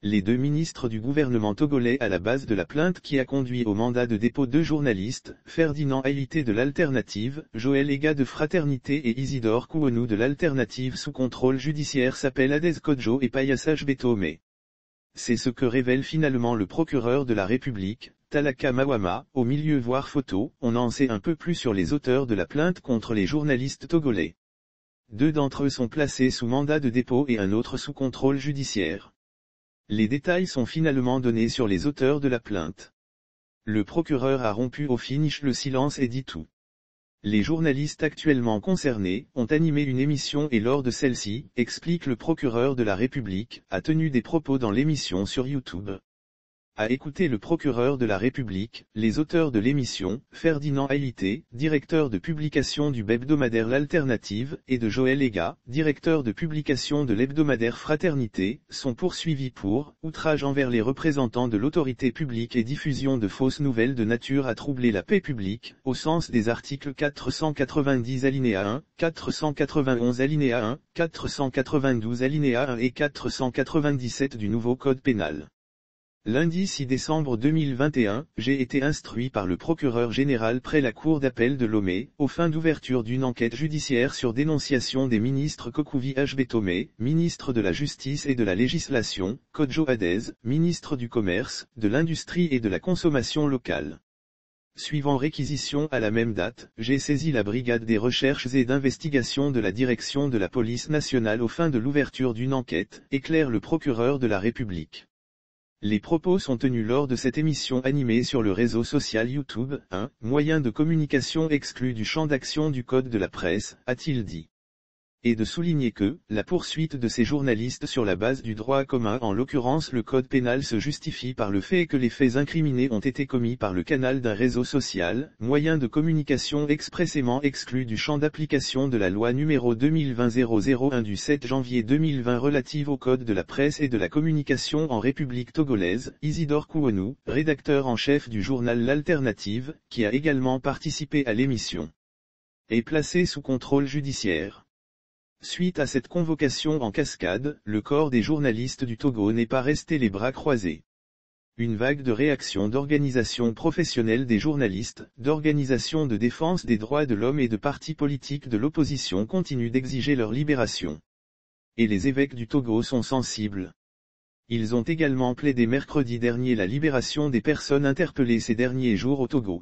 Les deux ministres du gouvernement togolais à la base de la plainte qui a conduit au mandat de dépôt deux journalistes, Ferdinand Aïlité de l'Alternative, Joël Ega de Fraternité et Isidore Kouonou de l'Alternative sous contrôle judiciaire s'appellent Adès Kodjo et Payassage Betome. C'est ce que révèle finalement le procureur de la République, Talaka Mawama, au milieu voire photo. On en sait un peu plus sur les auteurs de la plainte contre les journalistes togolais. Deux d'entre eux sont placés sous mandat de dépôt et un autre sous contrôle judiciaire. Les détails sont finalement donnés sur les auteurs de la plainte. Le procureur a rompu au finish le silence et dit tout. Les journalistes actuellement concernés ont animé une émission et lors de celle-ci, explique le procureur de la République, a tenu des propos dans l'émission sur YouTube. A écouter le procureur de la République, les auteurs de l'émission, Ferdinand Aïlité, directeur de publication du hebdomadaire L'Alternative, et de Joël Ega, directeur de publication de l'hebdomadaire Fraternité, sont poursuivis pour outrage envers les représentants de l'autorité publique et diffusion de fausses nouvelles de nature à troubler la paix publique, au sens des articles 490 alinéa 1, 491 alinéa 1, 492 alinéa 1 et 497 du nouveau Code pénal. Lundi 6 décembre 2021, j'ai été instruit par le procureur général près la cour d'appel de Lomé, aux fins d'ouverture d'une enquête judiciaire sur dénonciation des ministres Kokouvi Betome, ministre de la Justice et de la Législation, Kodjo Adès, ministre du Commerce, de l'Industrie et de la Consommation locale. Suivant réquisition à la même date, j'ai saisi la brigade des recherches et d'investigation de la direction de la police nationale aux fins de l'ouverture d'une enquête, éclaire le procureur de la République. Les propos sont tenus lors de cette émission animée sur le réseau social YouTube, un moyen de communication exclu du champ d'action du Code de la presse, a-t-il dit. Et de souligner que, la poursuite de ces journalistes sur la base du droit commun, en l'occurrence le Code pénal, se justifie par le fait que les faits incriminés ont été commis par le canal d'un réseau social, moyen de communication expressément exclu du champ d'application de la loi numéro 2020-001 du 7 janvier 2020 relative au Code de la presse et de la communication en République togolaise. Isidore Kouonou, rédacteur en chef du journal L'Alternative, qui a également participé à l'émission, est placé sous contrôle judiciaire. Suite à cette convocation en cascade, le corps des journalistes du Togo n'est pas resté les bras croisés. Une vague de réactions d'organisations professionnelles des journalistes, d'organisations de défense des droits de l'homme et de partis politiques de l'opposition continue d'exiger leur libération. Et les évêques du Togo sont sensibles. Ils ont également plaidé mercredi dernier la libération des personnes interpellées ces derniers jours au Togo.